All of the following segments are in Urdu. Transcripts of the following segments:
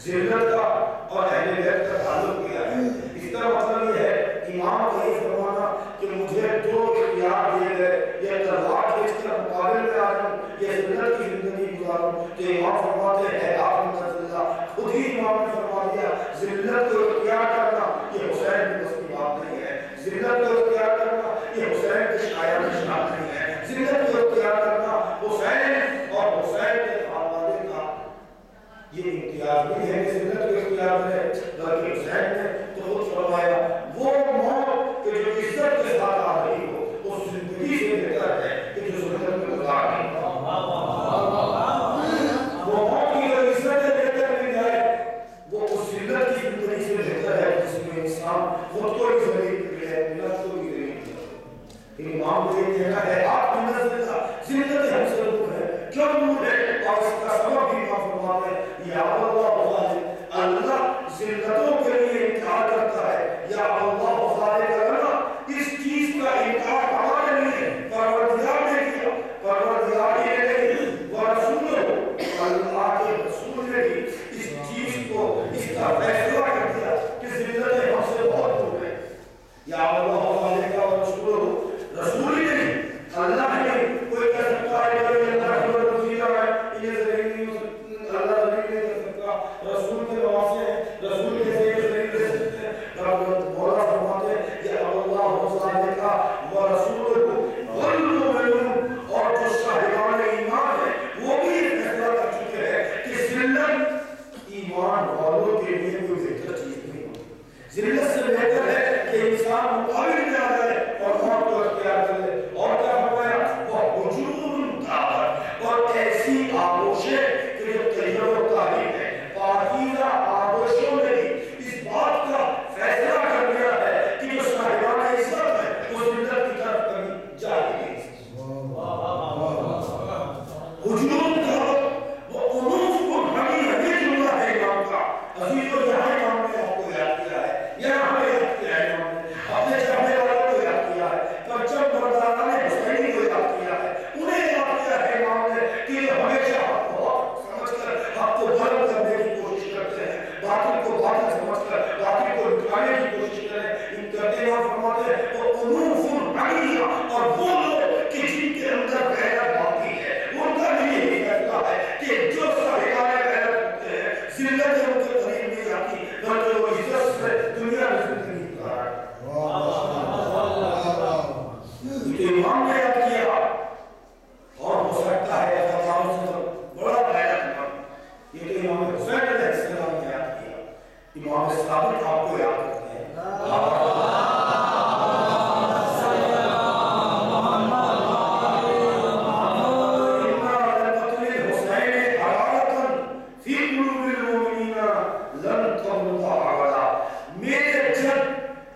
ذلت کا اور اہل خود کو بھی ذلیل کر لیا ہے، نفس کو بھی ذلیل کر لیا۔ امام کو یہ کہنا ہے آپ کی نزل کا زلت ہم سے دور ہے، کیوں دور ہے؟ اور اس کا سبب بھی امام فرماتے ہیں یا اللہ خالق، اللہ ذلتوں کے لیے انکار کرتا ہے، یا اللہ خالق لنا، اس چیز کا انکار ہمارے لیے پروردگار نے کیا، پروردگار نے نہیں، ورسول اللہ کے رسول نے بھی اس چیز کو، اس کا فیصلہ کر دیا کہ ذلتیں ہم سے بہت دور ہے۔ یا اللہ خالق اور رسول ہی نہیں، اللہ نہیں، کوئی کہہ سکتا ہے کہ اللہ کی وسیلہ ہے، یہ ذلیل نہیں ہو سکتا، اللہ ذلیل نہیں کر سکتا، رسول کے واسطے ہیں، رسول کے ذریعے ذلیل کر سکتے ہیں۔ مولا فرماتے ہیں کہ اللہ خالق و رسول والمؤمنون، اور جو صاحبان ایمان ہیں وہ بھی یہ فیصلہ کر چکے ہیں کہ ذلت ایمان والوں کے لیے کوئی بہتر چیز نہیں ہوتی۔ ذلت سے بہتر ہے کہ انسان مقابل میں آ جائے اور موت کو اختیار کر لے، اور کیا فرمایا وہ وجود طاقت اور ایسی آغوشیں کہ جو طیب و طاہر ہے، پاکیزہ آغوشوں نے بھی اس بات کا فیصلہ کر دیا ہے کہ جو صاحبان عزت ہے وہ ذلت کی طرف کبھی جا ہی نہیں سکتے۔ وجود طاقت وہ انوف کو بڑی ہمیں جملہ ہے امام کا عزیز، و یہاں امام نے آپ کو یاد کیا ہے، یہاں ہمیں یاد کیا ہے، امام نے اپنے چاہنے والوں کو یاد کیا ہے، پرچم بردارہ نے حسینی کو یاد کیا ہے، انہیں یاد کیا ہے امام نے کہ یہ ہمیشہ حق کو حق سمجھ کر حق کو بلند کرنے کی کوشش کرتے ہیں، باطل کو باطل سمجھ کر باطل کو لٹانے کی کوشش کریں۔ ان کرتے امام فرماتے ہیں وہ انوف علیہ، اور وہ لوگ کہ جن کے اندر غیرت باقی ہے ان کا بھی یہی فیصلہ ہے کہ جو صاحبان غیرت ہوتے ہیں ذلت ان کے قریب نہیں آتی، بلکہ وہ عزت سے دنیا میں زندگی گزارا ہے۔ امام نے یاد کیا، اور ہو سکتا ہے خطاؤں سے بڑا غیرت مند یہ تو امام حسین علیہ السلام نے یاد کیا۔ امام صادق آپ کو یاد کرتے ہیں،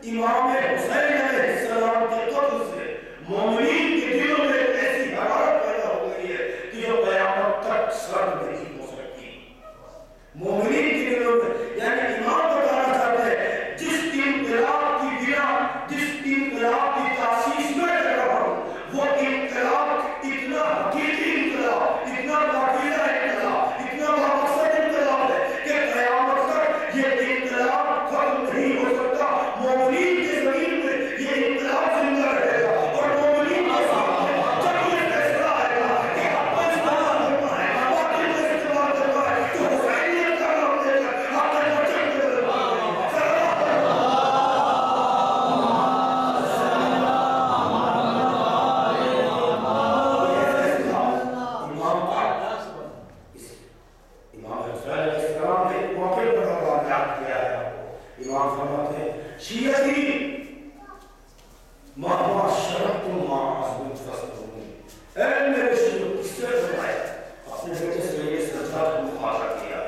امام حسین علیہ السلام کے قتل سے مومنین کے دلوں میں ایک ایسی حرارت پیدا ہو گئی ہے کہ جو قیامت تک سرد نہیں ہو سکتی مومنین کے دلوں میں۔ یعنی امام بتانا چاہتے ہیں جس انقلاب کی بنا، جس انقلاب کی تاسیس میں کر رہا ہوں، وہ انقلاب اتنا حقیقی انقلاب، اتنا باقیدہ انقلاب، اتنا بامقصد انقلاب ہے کہ قیامت تک یہ انقلاب ختم نہیں ہو سکتا۔ مومنین کے زمین میں یہ انقلاب زندہ رہے گا، اور مومنین کے سامنے جب یہ فیصلہ آئے گا کہ حق کو استعمال کرنا ہے، باطل کو استعمال کرنا ہے، تو حسینیت کا نام لے کر حق کو چک کے امام حسین علیہ السلام نے ایک موقع پر اللہ یاد کیا ہے آپ کو۔ امام فرماتے ہیں شیعتی مہما شرطتم ما عزم فاسترونی، اے میرے شیعوں اس سے فرمایا اپنے بیٹے سے یہ سجاد کو مخاطب کیا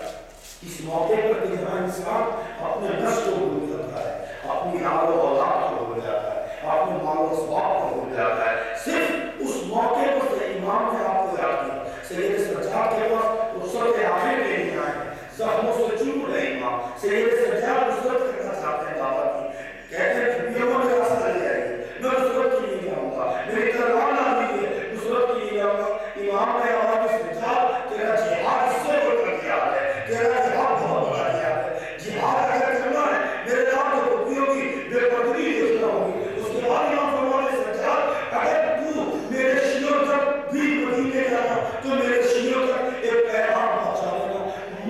اس موقع پر کہ جہاں انسان اپنے نفس کو بھول جاتا ہے، اپنی آل و اولاد کو بھول جاتا ہے، اپنے مال و اسباب کو بھول جاتا ہے، صرف اس موقع پر سے امام نے آپ کو یاد کیا۔ سید سجاد کے پاس رخصت آخر کے لیے آئے ہیں، زخموں سے چوٹ رہے امام، سید سجاد رخصت کرنا چاہتے ہیں بابا کی، کہتے ہیں کہ بیوہ میں راستہ لے آئیے، میں نصرت کے لیے جاؤں گا، میری تلوار نہ دیجیے، نصرت کے لیے جاؤں گا۔ امام نے آواز سجاد تیرا جہاد اس سے بڑھ کر دیا ہے، تیرا جہاد بہت بڑا دیا ہے، جہاد اگر کرنا ہے میرے نام تو کبھیوں کی بے قدری دیکھنا ہوگی۔ اس کے بعد امام فرماتے ہیں سجاد اگر تو میرے شیعوں تک بھی مدینے جانا تو میرے شیعوں تک ایک پیغام پہنچا دینا۔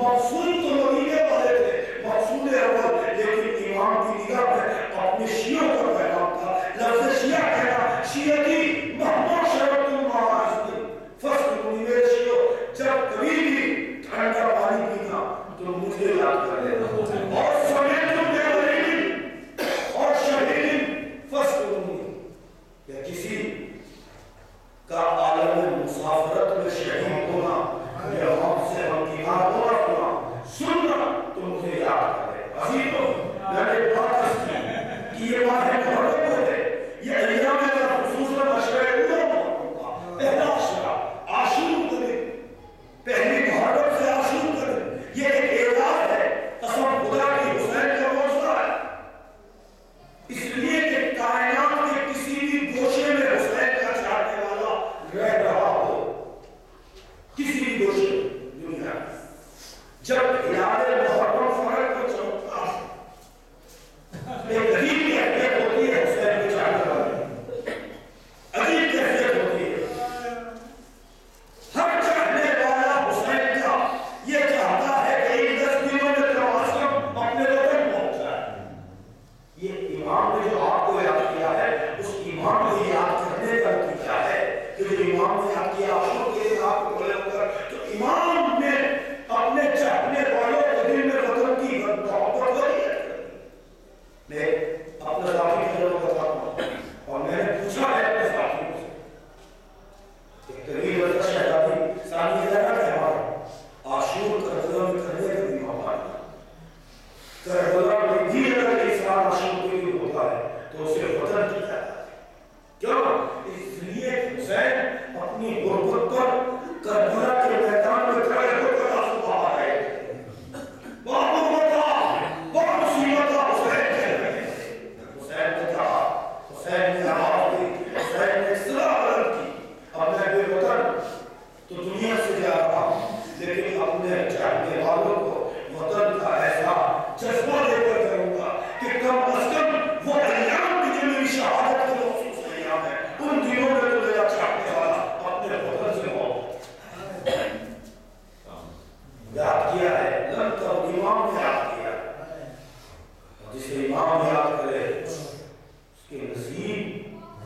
مقصود تو مدینے والے تھے، مقصود اول، لیکن امام کی نگاہ میں اپنے شیعوں کا پیغام تھا۔ لفظ شیعہ کہنا، شیعتی مہما شرطتم ما عزم فاسترونی، میرے شیعوں جب کبھی بھی ٹھنڈا پانی پینا تو مجھے یاد کر لینا، اور سمیتم بغیرین اور شہید فاسترونی، یا کسی کا عالم مسافرت میں شہید ہونا یا موت سے ہمکنار ہونا سننا تو مجھے یاد کر لے۔ عزیزوں میں نے بات کی یہ ماہ محرم ہے، یہ ایام خصوصاً عشرہ اولا پہلا عشرہ عاشور کا دن، پہلی محرم سے عاشور کا دن، یہ ایک اعزاز ہے، قسم خدا کی حسین کا معجزہ ہے، اس لیے کہ کائنات کے کسی بھی گوشے میں حسین کا چاہنے والا رہ رہا ہو، کسی بھی گوشے میں دنیا میں، جب ہلال محرم فرق کو چمکتا ہے، ایک عجیب کیفیت ہوتی ہے حسین کے چاہنے والے، عجیب کیفیت ہوتی ہے، ہر چاہنے والا حسین کا یہ چاہتا ہے کہ ان 10 دنوں میں تواسم اپنے وطن پہنچ جائے۔ یہ امام نے جو آپ کو یاد کیا ہے، اس امام کو یاد کرنے کا نتیجہ ہے کہ جو امام نے یاد کیا عاشور کے دن آپ کو کھڑے ہو کر، تو امام نے اپنے چاہنے والوں کے دل میں وطن کی محبت ولی ہے۔ میں اپنے ساتھی کی ضرورت بتاتا ہوں، اور میں نے پوچھا ہے اپنے ساتھیوں سے، ایک طویل وقت شہزادی ثانی ادارہ کا ہمارا عاشور کربلا میں کرنے کا بھی موقع ہے، کربلا میں بھی اگر انسان عاشور کے لیے ہوتا ہے تو اسے وطن کی جاتا ہے، کیوں؟ اس لیے حسین اپنی غربت پر کربلا کے میدان میں کھڑے ہو کر آنسو بہا رہے تھے، بہت غربت بہت مصیبت حسین کہہ رہے تھے، حسین نے کہا، حسین نے آواز دی، حسین نے صلاح بلند کی، اب میں بے وطن تو دنیا سے جا رہا ہوں، لیکن اپنے چاہنے والوں کو وطن کا ایسا جذبہ دے کر کروں گا کہ کم از کم وہ ایام کی جو میری شہادت کے مخصوص ایام ہے، ان دنوں میں تو میرا چاہنے والا اپنے وطن سے ہو۔ یاد کیا ہے، لم تب امام نے یاد کیا، جسے امام یاد کرے اس کے نصیب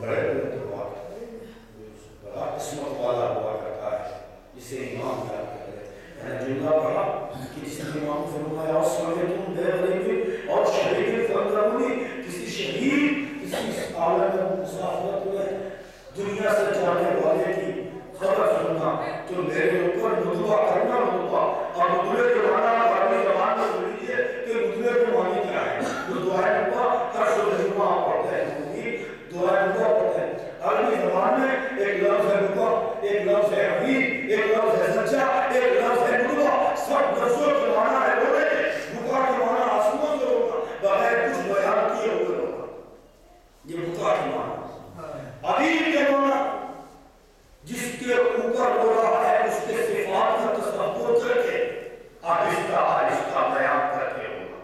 بڑے بلند ہوا کرتے ہیں، بڑا قسمت والا ہوا کرتا ہے جسے امام یاد کرے۔ میں نے جملہ پڑھا کہ جس نے امام فرمایا "وَصَلِّتُمْ بِغَيْرِهِ" اور شہید فرمانی، کسی شہید کسی عالم مسافرت میں دنیا سے جانے والے کی خبر سننا تو میرے اوپر مدعا کرنا مدعا، اور مدعے کے معنی عربی زبان میں سن لیجیے کہ مدعے کے معنی کیا ہے۔ دعائے مدعا ہر صبح پڑھتے ہیں، دعائے مدعا پڑھتے ہیں، عربی زبان میں ایک لفظ ہے مدعا، ایک لفظ ہے حبیب، ایک لفظ ہے سچا، ایک لفظ ہے مدعا، سب لفظوں کے معنی ہے رونے کے، مدعا کے معنی آنسوؤں سے رونا، بغیر کچھ بیان کیے ہوئے رونا، یہ مدعا کے معنی۔ حبیب کے معنی جس کے اوپر ہو رہا ہے اس کے صفات کا تصور کر کے آہستہ آہستہ بیان کر کے ہوگا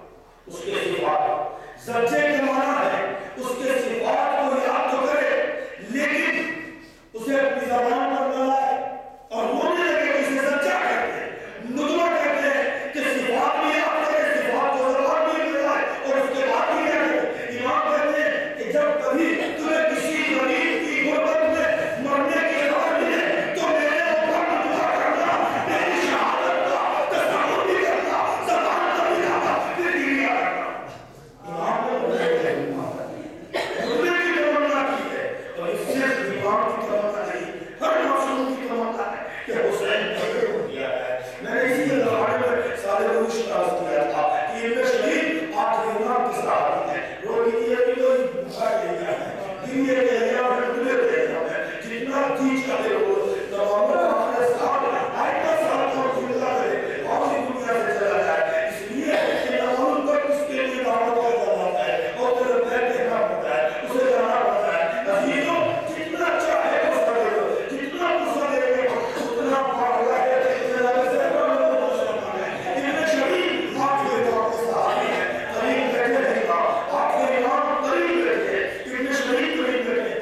اس کے صفات۔ سچے کے معنی ہے اس کے صفات کو یاد تو کرے لیکن اسے اپنی زبان پر نہ لائے اور رونے لگے کہ اسے سچا کہتے ہیں، ندوہ کہتے ہیں کہ صفات بھی یاد کرے، صفات کو زبان بھی ملائے اور اس کے بعد بھی کیا کرے۔ امام کہتے ہیں کہ جب کبھی تمہیں کسی غریب کی غربت میں مرنے کی خبر ملے تو میرے اوپر دعا کرنا، میری شہادت کا تصور بھی کرنا، زبان کا بھی لانا، پھر بھی کرنا۔ امام نے مرنے کی تمنا کی ہے، اور اس صرف امام کی تمنا نہیں، ہر معصوم کی تمنا ہے کہ حسین قتل ہو گیا ہے۔ میں نے اسی کے زمانے میں سارے روش راز کیا تھا کہ ان میں شہید آخری امام کے صحابی ہیں، رو لیجیے کہ کوئی بھوکا لے گیا ہے، دنیا کے ایام میں تمہیں دے گیا ہے، جتنا تیج کرے ہو تمام اپنے ساتھ آئندہ ساتھ اور زندہ رہے اور اسی دنیا سے چلا جائے۔ اس لیے کہ نمون پر اس کے لیے دعوت کا جاتا ہے اور تیرے پیر دیکھنا پڑتا ہے، اسے جانا پڑتا ہے۔ عزیزوں جتنا چاہے غصہ دے دو، جتنا غصہ دے دو اتنا پاگل ہے، اتنا بزرگ ہے، اتنے شہید آخری امام کے صحابی ہیں، قریب بیٹھے نہیں تھا، آخری امام قریب بیٹھے، اتنے شہید قریب بیٹھے،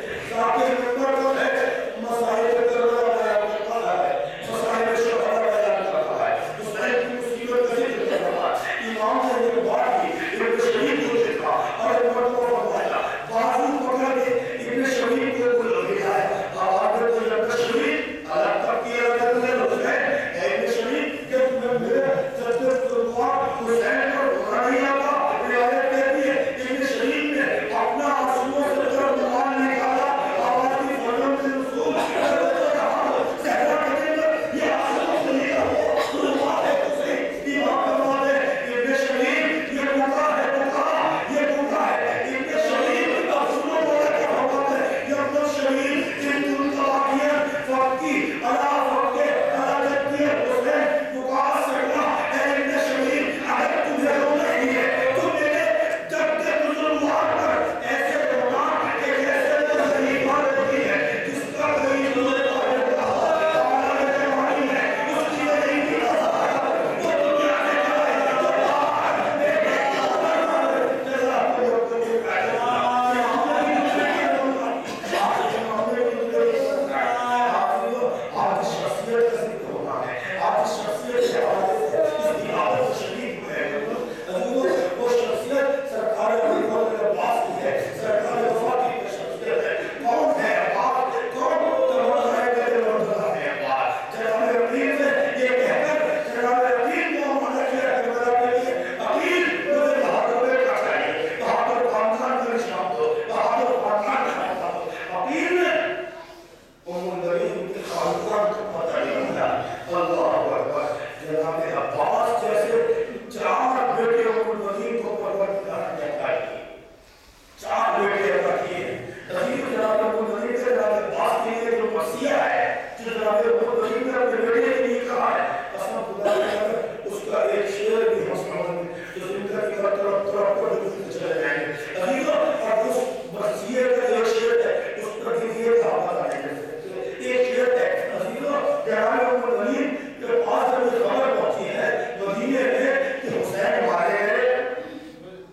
بیٹے عطا کیے ہیں۔ عزیز جناب ابو نظیر سے جناب عباس کے لیے جو وصیہ ہے، جو جناب ابو نظیر نے اپنے بیٹے کے لیے کہا ہے، قسم خدا کی اگر اس کا ایک شعر بھی ہم سمجھ لیں تو زندگی کا طرف پر ڈوبتے چلے جائیں گے۔ عزیزوں، اور اس وصیے کا ایک شعر ہے، اس پر بھی یہ کہا نہیں کر سکتے۔ ایک شعر ہے عزیزوں، جناب ابو نظیر کے پاس جب یہ خبر پہنچی ہے مدینے میں کہ حسین مارے گئے،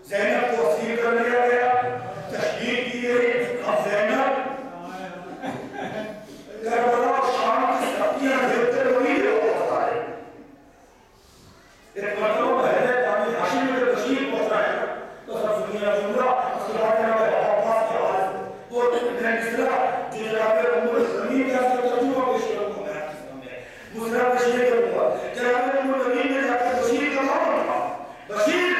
زینب کو اسیر کر لیا گیا، تشہیر کی گئی، اب زینب کربلا اور شام کی سبزیاں دیکھتے ہوئے واپس آئے۔ ایک مرتبہ پہلے بانی ہاشم میں بشیر پہنچا ہے تو سب سنیا جملہ صلاح جناب عباس کے آواز وہ نسرہ جو جناب عمر زمین کا ترجمہ پیش کروں گا میں آپ کے سامنے دوسرا بشیر کروں گا۔ جناب عمر زمین نے جا کے بشیر کا نام رکھا، بشیر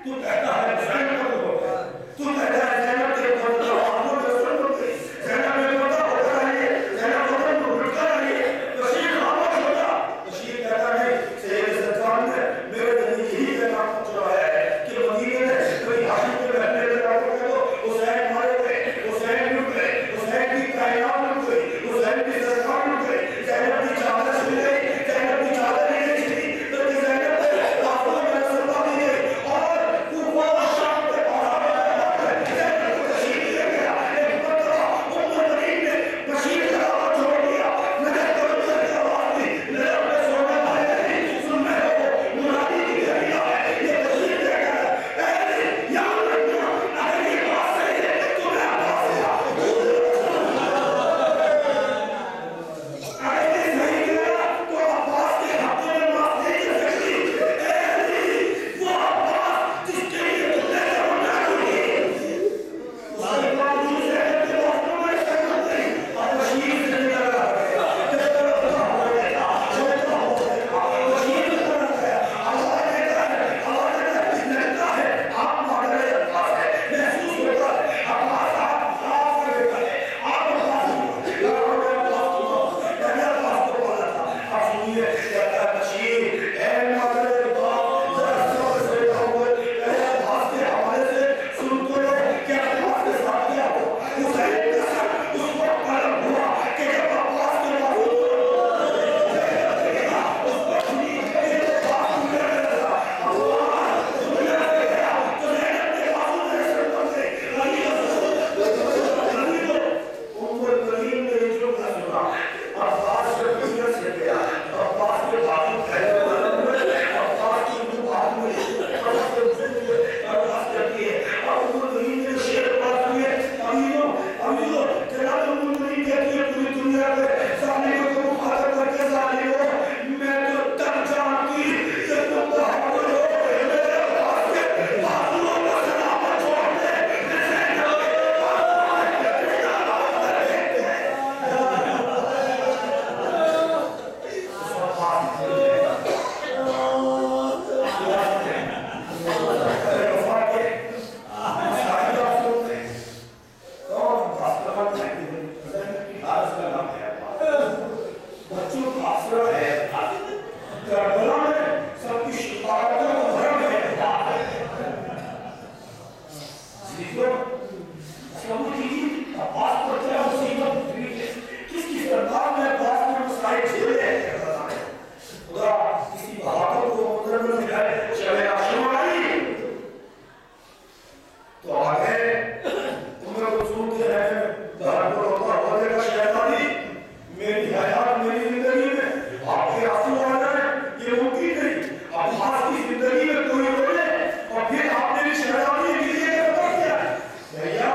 تو کہتا ہے زینب کا ہو گیا، تو کہتا ہے زینب کے پردہ آنکھوں میں سن ہو گئی، زینب میں پردہ ہو رہی ہے، زینب بدن کو بھٹکا رہی ہے۔ بشیر خاموش ہو گیا۔ بشیر کہتا ہے سید سلطان نے میرے دل یہی پیغام پہنچایا ہے کہ مدینے میں کوئی ہاشم کے رہنے کے رابطے کر دو، حسین مارے گئے، حسین لٹ گئے، حسین کی کائنات لٹ گئی، حسین کی سرکار لٹ گئی، زینب کی چادر چھل گئی، زینب کی چادر نہیں گئی تھی بلکہ زینب نے آنکھوں میں سلطان دی گئی اور کوفہ و شام کے پہاڑوں میں زینب کو تشریف دیا گیا۔ ایک مرتبہ ام المؤمنین نے بشیر کا دعوت چھوڑ دیا، نجف توجہ کی آواز دی، نجف میں سونے والے نہیں، سن میں ہو منادی کی گھڑیاں ہے، یہ بشیر کہہ رہا ہے اے یاد رکھنا اگر یہ بات صحیح ہے تو میں عباس سے اگر یہ صحیح کہا تو عباس کے حق میں معاف نہیں کر سکتی۔ اے علی وہ عباس جس کے لیے تم نے تمنا کی اس کے باوجود زینب کے واسطوں میں شکل نہیں اور بشیر سے نہیں لگا گیا، جب طرف کا ہو گیا جب کا ہو گیا بشیر کی طرف گیا، اللہ کہتا ہے لگتا ہے آپ مادر عباس ہے، محسوس ہوتا ہے عباس آپ کا بیٹا ہے، آپ عباس کو عباس کو بولا تھا۔ آپ سنیے کہتا ہے بشیر اے مادر عباس ذرا صبر سے رہو، اے عباس کے حوالے سے سن تو لو کہ عباس کے ساتھ کیا ہوا۔ حسین کا سر اس وقت قلم ہوا کہ جب عباس کے پاس اس وقت نہیں کہ عباس کو میرے لگا عباس دنیا سے گیا تو زینب کے بازو میں سر بن گئی۔ ام المؤمنین نے یہ جملہ سنا، عباس جب دنیا سے گیا عباس کے بازو پھیلے ہوئے، عباس کی منہ بازو میں عباس کرتی ہے اور ام المؤمنین نے شعر پڑھا دیے امیروں جناب ام المؤمنین کہتی ہے پوری دنیا کے ظالموں کو مخاطب کر کے ظالموں میں تو تب جانتی کہ تم بہادر ہو، میرے عباس کے بازوؤں کو سلامت چھوڑ دے، میں زینب کے بچوں کا آسرا ہے، کربلا میں سب کی شفاعتوں کو بھرم ہے۔ عزیزوں سمجھ لیجیے عباس پر کیا مصیبت ہوئی ہے، کس کس انداز میں عباس نے مسائل جھیلے ہیں۔ خدا کسی بہادر کو قدرت میں دکھائے، شب عاشور آئی تو آگے عمر رسول کے رہنے میں بہادر ہوتا ہونے کا شہزادی میری حیات میری زندگی میں آپ کے آنسو آ جائیں یہ ممکن نہیں۔ عباس کی زندگی میں کوئی رولے اور پھر آپ نے بھی شہزادی کے لیے کرتا کیا بھیا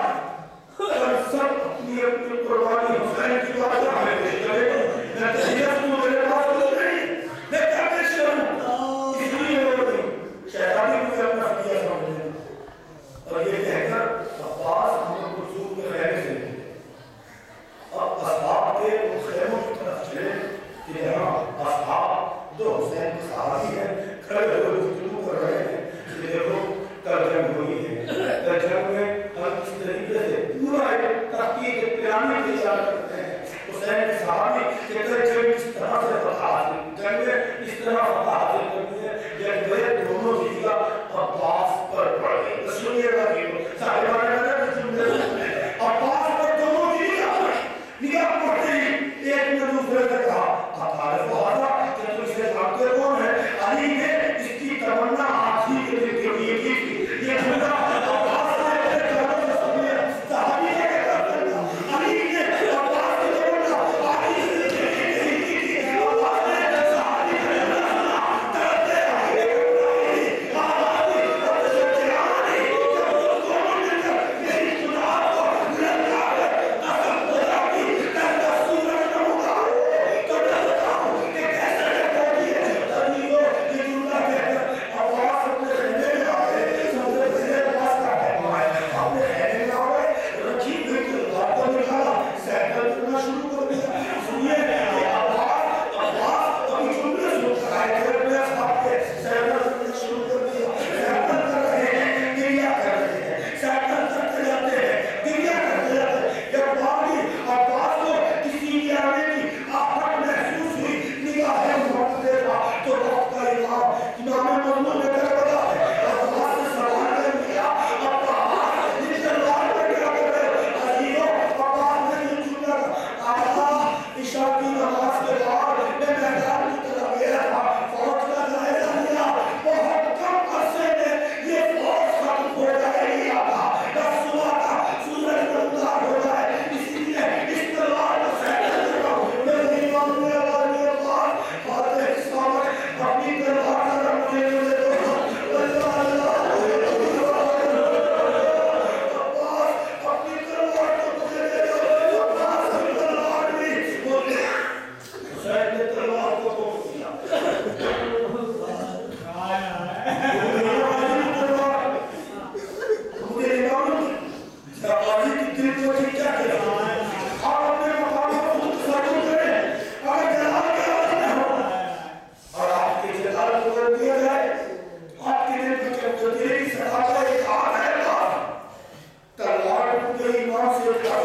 کے ایمان سے اٹھا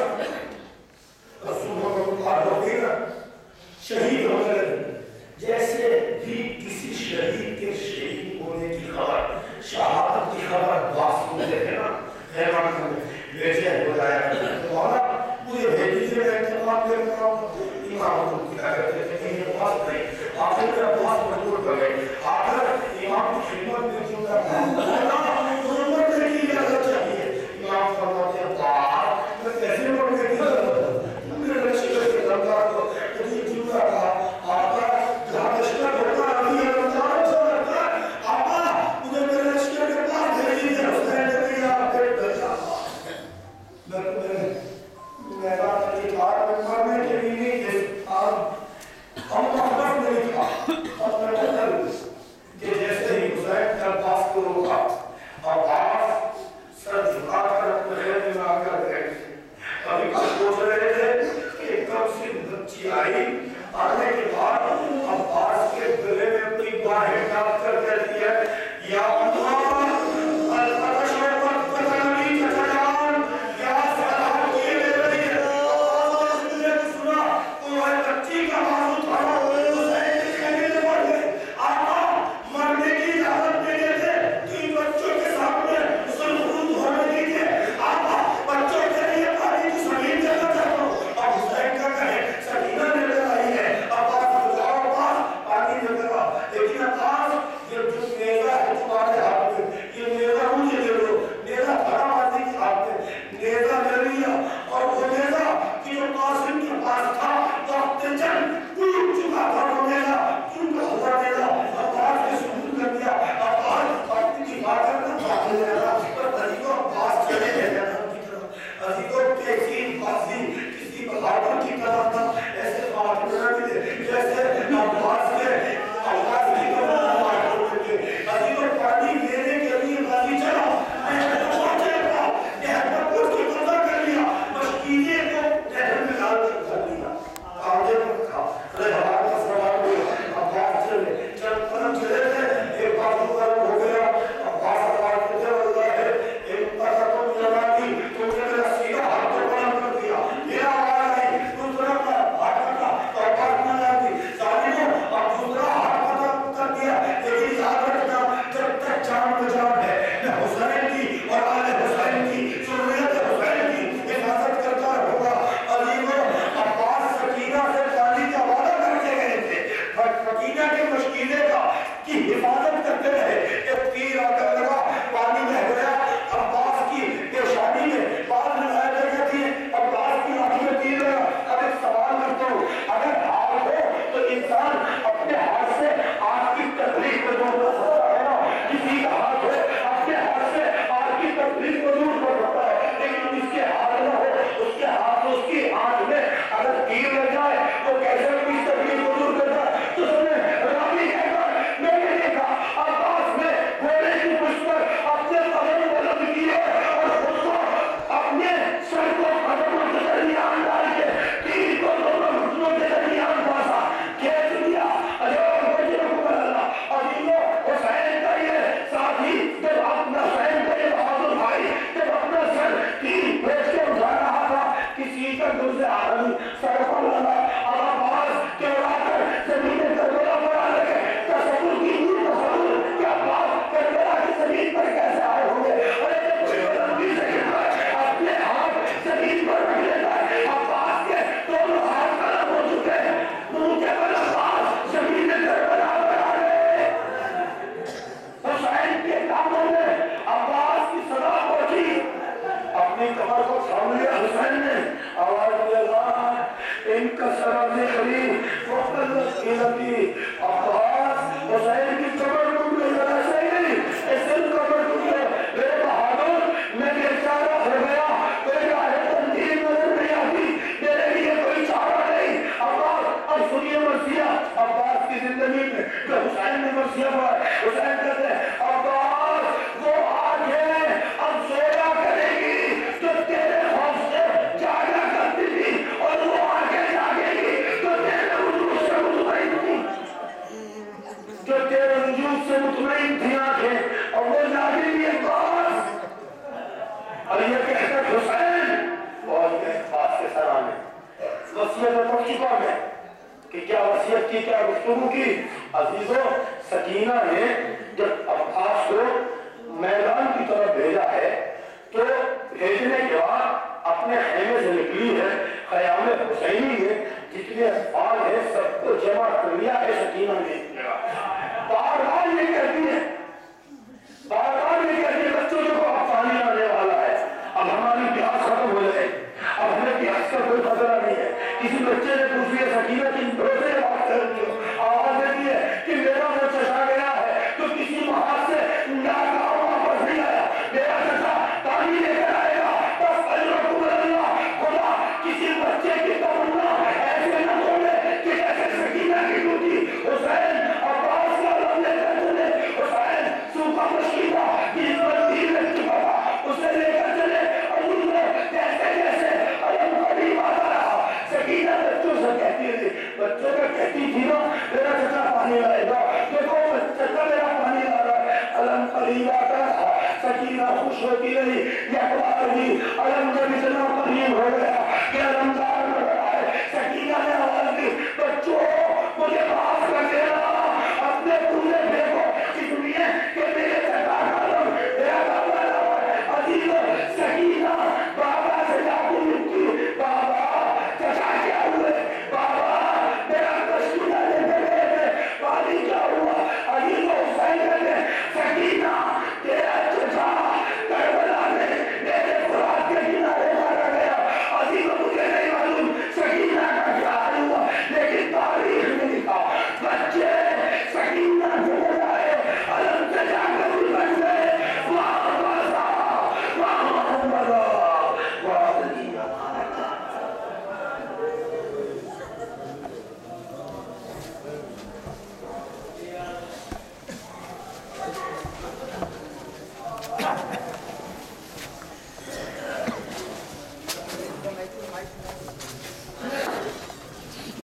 رسول اللہ ہوگی نا شہید ہو گئے جیسے بھی کسی شہید کے شہید ہونے کی خبر شہادت کی خبر باس ہوتے ہیں نا خیران میں بیٹھے ہو جایا مولا مجھے بھیجی سے میں اعتماد کرتا ہوں امام کو کیا کرتے تھے کہ یہ بات نہیں آخر میں عباس مجبور کر گئے آخر امام کی خدمت میں کیوں کرتا مولا حکومت نے کی اجازت چاہیے امام فرماتے ہیں عباس میں کیسے مرنے کی ضرورت میرے لشکر کے دربار کو کبھی کیوں کہا آقا جہاں لشکر ہوتا ابھی رمضان چل رہا ہے آقا مجھے میرے لشکر کے پاس بھیجی ہے حسین نبی آپ کے بچا میں بات کی بات میں مرنے کے لیے نہیں جس ہم محبت نہیں تھا اور میں بدل کہ جیسے ہی حسین کا پاس کو روکا عباس سر جھکا کر اپنے خیمے میں آ کر بیٹھے ابھی کچھ پوچھ رہے تھے کہ کب سے بچی آئی آنے کے بعد عباس کے گلے میں اپنی باہیں ڈال کر کہتی ہے یا اللہ الفتش وقت قتلنی چچان یا صلاح کیے لے رہی ہے عباس نے سنا تو ہے بچی کا بازو تھا حسین کے خیمے میں پڑ گئے آقا مرنے کی اجازت دیتے تھے تین بچوں کے سامنے سلخود ہونے دیجیے آقا بچوں کے لیے پانی کی زمین جگہ چاہتا ہوں اب حسین کا کہے سکینہ نے لگائی ہے عباس جاؤ عباس پانی دے کر لیکن عباس یہ جو میرا ہے تمہارے ہاتھ میں یہ میرا مجھے دے دو میرا بڑا ماضی کے ہاتھ میں نیزہ لے لیا اور وہ نیزہ کہ جو قاسم کے پاس تھا وقت جنگ ٹوٹ چکا تھا وہ نیزہ ٹوٹا ہوا نیزہ عباس نے سکون کر دیا عباس اپنی کی باتیں نہ پاتے رہا پر عزیزوں عباس چلے گئے جنم کی طرف عزیزوں کیسی بازی کسی بہادر کی طرح تھا ایسے بات نہ ملے جیسے عباس کے عباس کی طرح بات ہوتے عزیزوں پانی لینے کے لیے غازی چلا میں پہنچے گا نہر پر پور کی قضا کر لیا مشکیزے کو نہر میں ڈال کر لیا آگے رکھا رہا کا سوال ہوا عباس چلے چل قدم چلے تھے ایک بازو قلم ہو گیا عباس آواز کرتے اللہ ہے ایک قدر تو جلانی تم نے میرا سیدھا ہاتھ تو قلم کر دیا میرا آواز آئی دوسرا ہاتھ کرنا تو عباس نہ جاتی ظالموں اب دوسرا ہاتھ کر دیا لیکن یاد رکھنا جب تک جان بجان ہے میں حسین کی اور آل حسین کی ضروریت حسین کی حفاظت کرتا ہوگا علیموں عباس سکینہ سے پانی کا وعدہ کر کے گئے تھے سکینہ کے مشکیزے کا کی حفاظت کرتے رہے ایک تیر آ کر لگا پانی میں گیا عباس کی پیشانی میں بعد میں لائے جگہ تھی عباس کی آنکھ میں تیر لگا اب ایک سوال کرتا ہوں اگر آگ ہو تو انسان اپنے ہاتھ سے آگ کی تکلیف کو دور کر سکتا ہے نا کسی کا ہاتھ ہو اپنے ہاتھ سے آگ کی تکلیف کو دور کر سکتا ہے لیکن جس کے ہاتھ نہ ہو اس کے ہاتھ اس کی آنکھ میں اگر تیر لگ جائے تو کیسے بھی تکلیف کو دور کرتا ہے تو اس نے راوی کہہ کر میں نے دیکھا عباس نے گھوڑے کی پشت پر اپنے قدم بلند کیے اور خود کو اپنے سر کو قدموں کے درمیان ڈال کے تیر کو دونوں گھٹنوں کے درمیان پھانسا کھینچ دیا حسین کا یہ ساتھی جب اپنا حسین کا یہ بہادر بھائی جب اپنا سر تیر پھینچ کے اٹھا رہا تھا کسی کا دوسرے آدمی سر پر لگا اور عباس کے اڑا کر زمین کربلا پر آ لگے تصور کیجیے تصور کہ عباس کربلا کی زمین پر کیسے آئے ہوں گے ارے جب کوئی بلندی سے گرتا ہے اپنے ہاتھ زمین پر رکھ لیتا ہے عباس کے دونوں ہاتھ قلم ہو چکے ہیں منہ کے بل عباس زمین کربلا پر آ گئے حسین کے کاموں میں عباس کی صدا پہنچی اپنی کمر کو تھام لیا حسین نے آواز دیا ان کا سرابے قریب وقت قیلتی عباس حسین کی کمر ٹوٹ گئی ایسے ہی نہیں ایسے کمر ٹوٹ گئے میرے بہادر میں بیچارہ ہو گیا کوئی راہ تنظیم نظر نہیں آتی میرے لیے کوئی چارہ نہیں عباس اب سنیے مرثیہ عباس کی زندگی میں جو حسین نے مرثیہ ہوا ہے حسین کہتے ہیں عباس وہ آنکھیں اب سویا کرے گی جو تیرے خوف سے جاگا کرتی تھی اور وہ آنکھیں جاگے گی جو تیرے وجود سے مطمئن تھی جو تیرے وجود وصیت پڑھ چکا میں کہ کیا وصیت کی کیا گفتگو کی. عزیزوں سکینہ نے جب عباس کو میدان کی طرف بھیجا ہے تو بھیجنے کے بعد اپنے خیمے سے نکلی ہے, خیام حسینی میں جتنے افعال ہیں سب کو جمع کر لیا ہے سکینہ نے. بار بار یہ کہتی ہے بچوں کو اب پانی آنے والا ہے, اب ہماری پیاس ختم ہو جائے, اب ہمیں پیاس کا کوئی خطرہ نہیں ہے. کسی بچے نے پوچھ لیا سکینہ کی بھروسے بات کر رہی ہو, آواز دیتی ہے کہ میرا وہ چچا گیا ہے تو کسی محاذ سے ناکام واپس نہیں آیا, میرا چچا پانی لے کر آئے گا, بس اجرکم اللہ. خدا کسی بچے کی تمنا ایسے نہ توڑے کہ جیسے سکینہ کی ٹوٹی. حسین عباس کا لم لے کر چلے, حسین سوکھا مشکیلا جس پر تیر لگ چکا تھا اسے لے کر چلے, اور ان میں جیسے جیسے علم قریب آتا رہا. سکینہ بچوں سے کہتی تھی, بچوں کا کہتی تھی نا میرا چچا پانی لائے گا, دیکھو چچا میرا پانی لا رہا ہے. علم قریب آتا رہا, سکینہ خوش ہوتی رہی. یک بار بھی علم نے بھی